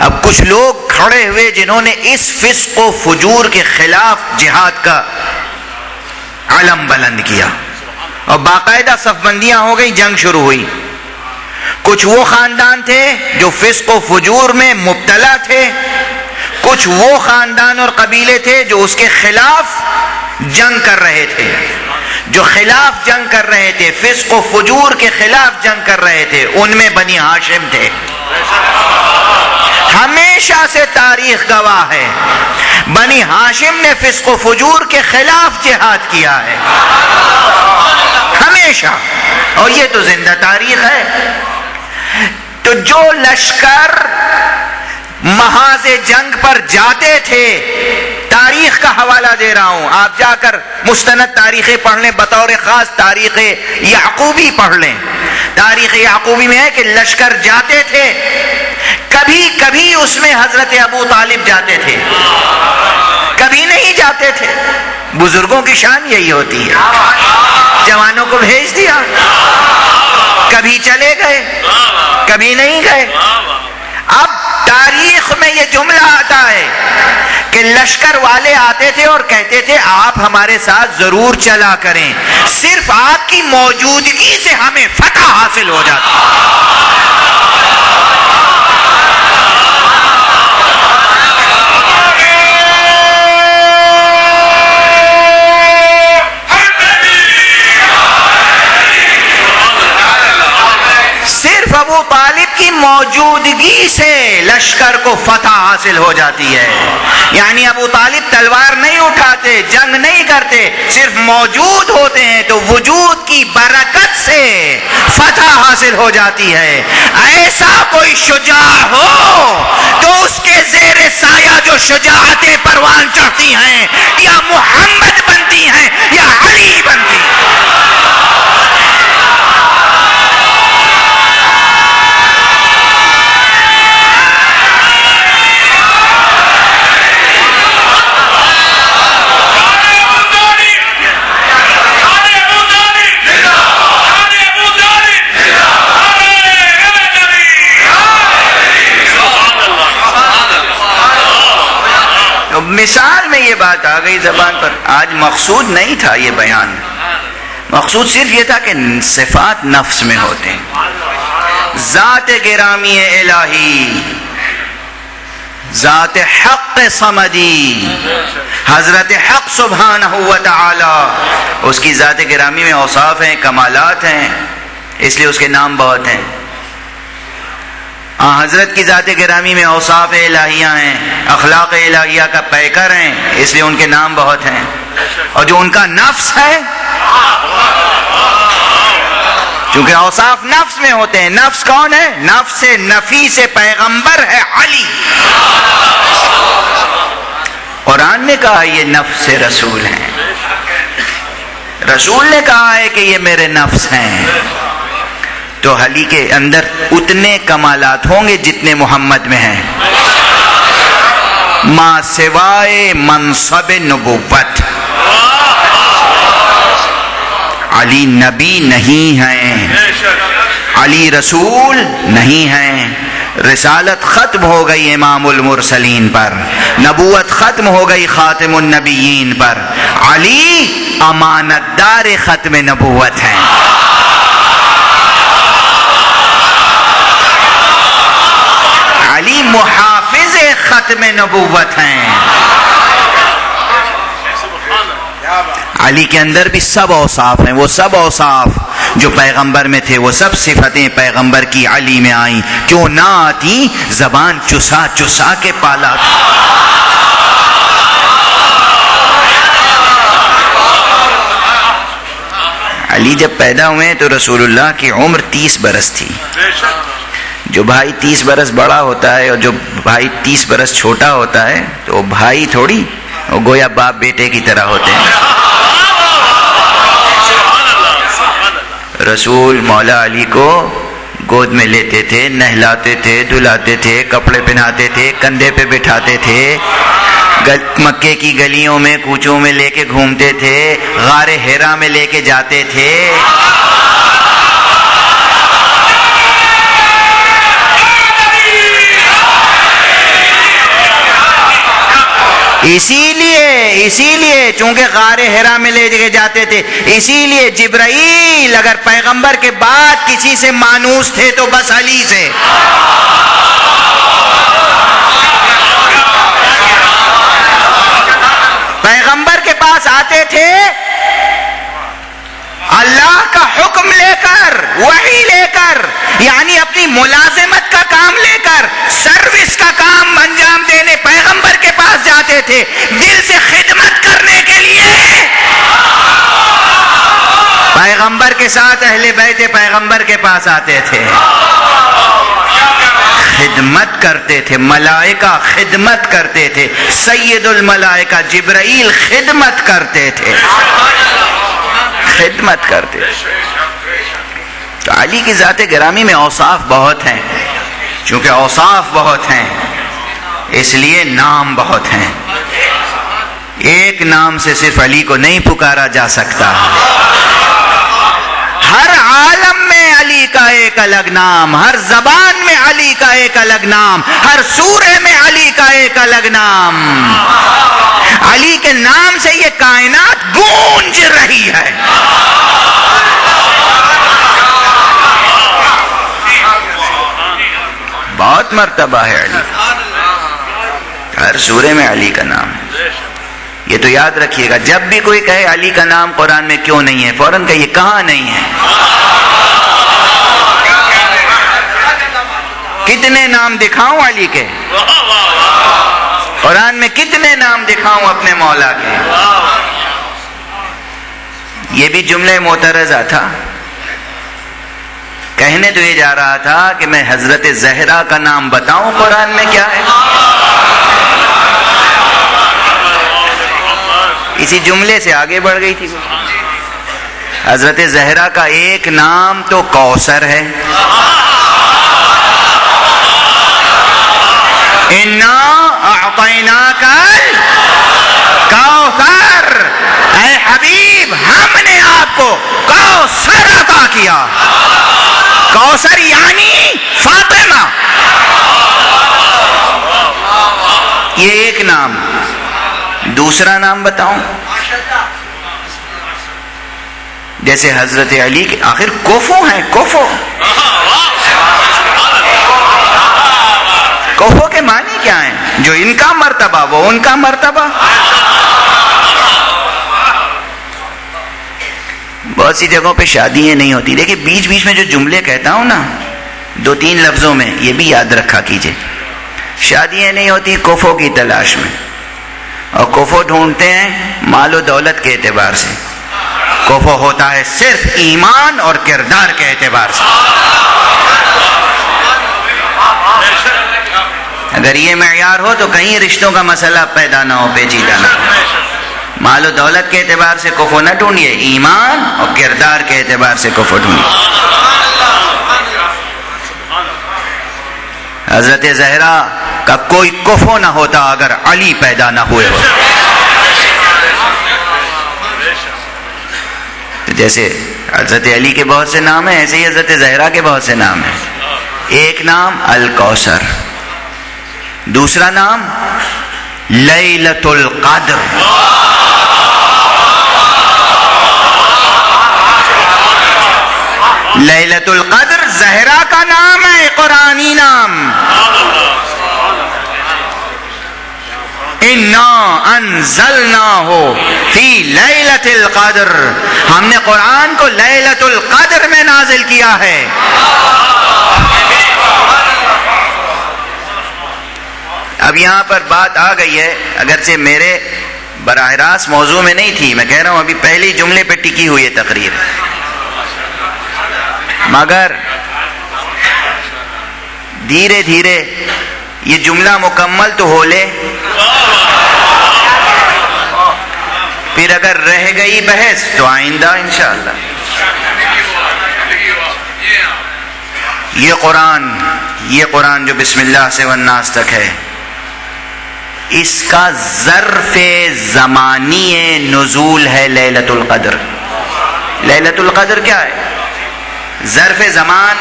اب کچھ لوگ کھڑے ہوئے جنہوں نے اس فسق و فجور کے خلاف جہاد کا علم بلند کیا اور باقاعدہ صف بندیاں ہو گئی، جنگ شروع ہوئی. کچھ وہ خاندان تھے جو فسق و فجور میں مبتلا تھے، کچھ وہ خاندان اور قبیلے تھے جو اس کے خلاف جنگ کر رہے تھے. جو خلاف جنگ کر رہے تھے، فسق و فجور کے خلاف جنگ کر رہے تھے، ان میں بنی ہاشم تھے. ہمیشہ سے تاریخ گواہ ہے بنی ہاشم نے فسق و فجور کے خلاف جہاد کیا ہے ہمیشہ، اور یہ تو زندہ تاریخ ہے. تو جو لشکر محاذ جنگ پر جاتے تھے، تاریخ کا حوالہ دے رہا ہوں، آپ جا کر مستند تاریخیں پڑھ لیں، بطور خاص تاریخ یعقوبی پڑھ لیں. تاریخ یعقوبی میں ہے کہ لشکر جاتے تھے، کبھی کبھی اس میں حضرت ابو طالب جاتے تھے، کبھی نہیں جاتے تھے. بزرگوں کی شان یہی ہوتی ہے، جوانوں کو بھیج دیا، کبھی چلے گئے کبھی نہیں گئے. اب تاریخ میں یہ جملہ آتا ہے کہ لشکر والے آتے تھے اور کہتے تھے آپ ہمارے ساتھ ضرور چلا کریں، صرف آپ کی موجودگی سے ہمیں فتح حاصل ہو جاتی. صرف ابو طالب کی موجودگی سے لشکر کو فتح حاصل ہو جاتی ہے. یعنی ابو طالب تلوار نہیں اٹھاتے، جنگ نہیں کرتے، صرف موجود ہوتے ہیں تو وجود کی برکت سے فتح حاصل ہو جاتی ہے. ایسا کوئی شجاع ہو تو اس کے زیر سایہ جو شجاعتیں پروان چڑھتی ہیں یا محمد بنتی ہیں یا علی بنتی ہیں. مثال میں یہ بات آ گئی زبان پر. آج مقصود نہیں تھا یہ بیان، مقصود صرف یہ تھا کہ صفات نفس میں ہوتے ہیں. ذات گرامی الہی، ذات حق صمدی، حضرت حق سبحانہ و تعالی، اس کی ذات گرامی میں اوصاف ہیں، کمالات ہیں، اس لیے اس کے نام بہت ہیں. حضرت کی ذات گرامی میں اوصاف الہیہ ہیں، اخلاق الہیہ کا پیکر ہیں، اس لیے ان کے نام بہت ہیں. اور جو ان کا نفس ہے، چونکہ اوصاف نفس میں ہوتے ہیں. نفس کون ہے؟ نفس نفیس پیغمبر ہے علی. قرآن نے کہا یہ نفس رسول ہیں، رسول نے کہا ہے کہ یہ میرے نفس ہیں. تو علی کے اندر اتنے کمالات ہوں گے جتنے محمد میں ہیں، ما سوائے منصب نبوت. علی نبی نہیں ہیں، علی رسول نہیں ہیں. رسالت ختم ہو گئی امام المرسلین پر، نبوت ختم ہو گئی خاتم النبیین پر. علی امانت دار ختم نبوت ہیں. علی محافظ ختم نبوت ہیں. علی کے اندر بھی سب اوصاف ہیں، وہ سب اوصاف جو پیغمبر میں تھے، وہ سب صفتیں پیغمبر کی علی میں آئیں. کیوں نہ آتی؟ زبان چسا چسا کے پالا. علی جب پیدا ہوئے تو رسول اللہ کی عمر 30 برس تھی. جو بھائی 30 برس بڑا ہوتا ہے اور جو بھائی 30 برس چھوٹا ہوتا ہے تو بھائی تھوڑی، وہ گویا باپ بیٹے کی طرح ہوتے ہیں. رسول مولا علی کو گود میں لیتے تھے، نہلاتے تھے، دھلاتے تھے، کپڑے پہناتے تھے، کندھے پہ بٹھاتے تھے، مکے کی گلیوں میں کوچوں میں لے کے گھومتے تھے، غار ہیرا میں لے کے جاتے تھے. اسی لیے چونکہ غار حرا میں لے کے جاتے تھے، اسی لیے جبرائیل اگر پیغمبر کے بعد کسی سے مانوس تھے تو بس علی سے. پیغمبر کے پاس آتے تھے اللہ کا حکم لے کر، وحی لے کر، یعنی اپنی ملازمت کا کام لے کر، سروس کا کام انجام دینے پیغمبر کے پاس جاتے تھے، دل سے خدمت کرنے کے لیے. پیغمبر کے ساتھ اہل بیت پیغمبر کے پاس آتے تھے، خدمت کرتے تھے. ملائکہ خدمت کرتے تھے، سید الملائکہ جبرائیل خدمت کرتے تھے، خدمت کرتے تھے. تو علی کی ذات گرامی میں اوصاف بہت ہیں، چونکہ اوصاف بہت ہیں اس لیے نام بہت ہیں. ایک نام سے صرف علی کو نہیں پکارا جا سکتا. ہر عالم میں علی کا ایک الگ نام، ہر زبان میں علی کا ایک الگ نام، ہر سورے میں علی کا ایک الگ نام. علی کے نام سے یہ کائنات گونج رہی ہے. بہت مرتبہ ہے علی، ہر سورے میں علی کا نام ہے. یہ تو یاد رکھیے گا، جب بھی کوئی کہے علی کا نام قرآن میں کیوں نہیں ہے، فوراً کہیے کہاں نہیں ہے. کتنے نام دکھاؤں علی کے؟ قرآن میں کتنے نام دکھاؤں اپنے مولا کے؟ یہ بھی جملہ معترضہ تھا. کہنے تو یہ جا رہا تھا کہ میں حضرت زہرا کا نام بتاؤں قرآن میں کیا ہے. اسی جملے سے آگے بڑھ گئی تھی. حضرت زہرا کا ایک نام تو کوثر ہے. اِنَّا أَعْطَيْنَاكَ الْكَوْثَرَ، اے حبیب ہم نے آپ کو کوثر عطا کیا. کوثر یعنی فاطمہ. یہ ایک نام. دوسرا نام بتاؤں؟ جیسے حضرت علی کے آخر کوفو ہیں، کوفو. کوفو کے معنی کیا ہیں؟ جو ان کا مرتبہ وہ ان کا مرتبہ. بہت سی جگہوں پہ شادیاں نہیں ہوتی. دیکھیں بیچ بیچ میں جو جملے کہتا ہوں نا 2-3 لفظوں میں، یہ بھی یاد رکھا کیجئے. شادیاں نہیں ہوتی کوفو کی تلاش میں، اور کوفو ڈھونڈتے ہیں مال و دولت کے اعتبار سے. کوفو ہوتا ہے صرف ایمان اور کردار کے اعتبار سے. اگر یہ معیار ہو تو کہیں رشتوں کا مسئلہ پیدا نہ ہو، پیچیدہ نہ ہو. مال و دولت کے اعتبار سے کفو نہ ڈھونڈیے، ایمان اور کردار کے اعتبار سے کفو ڈھونڈیے. حضرت زہرا کا کوئی کفو نہ ہوتا اگر علی پیدا نہ ہوئے ہو. تو جیسے حضرت علی کے بہت سے نام ہیں، ایسے ہی حضرت زہرا کے بہت سے نام ہیں. ایک نام الکوثر، دوسرا نام لیلۃ القدر. لیلۃ القدر زہرا کا نام ہے، قرآنی نام. اِنَّا أَنزَلْنَاهُ فِي لَيْلَةِ الْقَدْرِ، ہم نے قرآن کو لیلۃ القدر میں نازل کیا ہے. اب یہاں پر بات آ گئی ہے، اگرچہ میرے براہ راست موضوع میں نہیں تھی، میں کہہ رہا ہوں ابھی پہلی جملے پہ ٹکی ہوئی ہے تقریر، مگر دھیرے دھیرے یہ جملہ مکمل تو ہو لے، پھر اگر رہ گئی بحث تو آئندہ انشاءاللہ. یہ قرآن جو بسم اللہ سے والناس تک ہے، اس کا ظرف زمانی نزول ہے لیلۃ القدر. لیلۃ القدر کیا ہے؟ ظرف زمان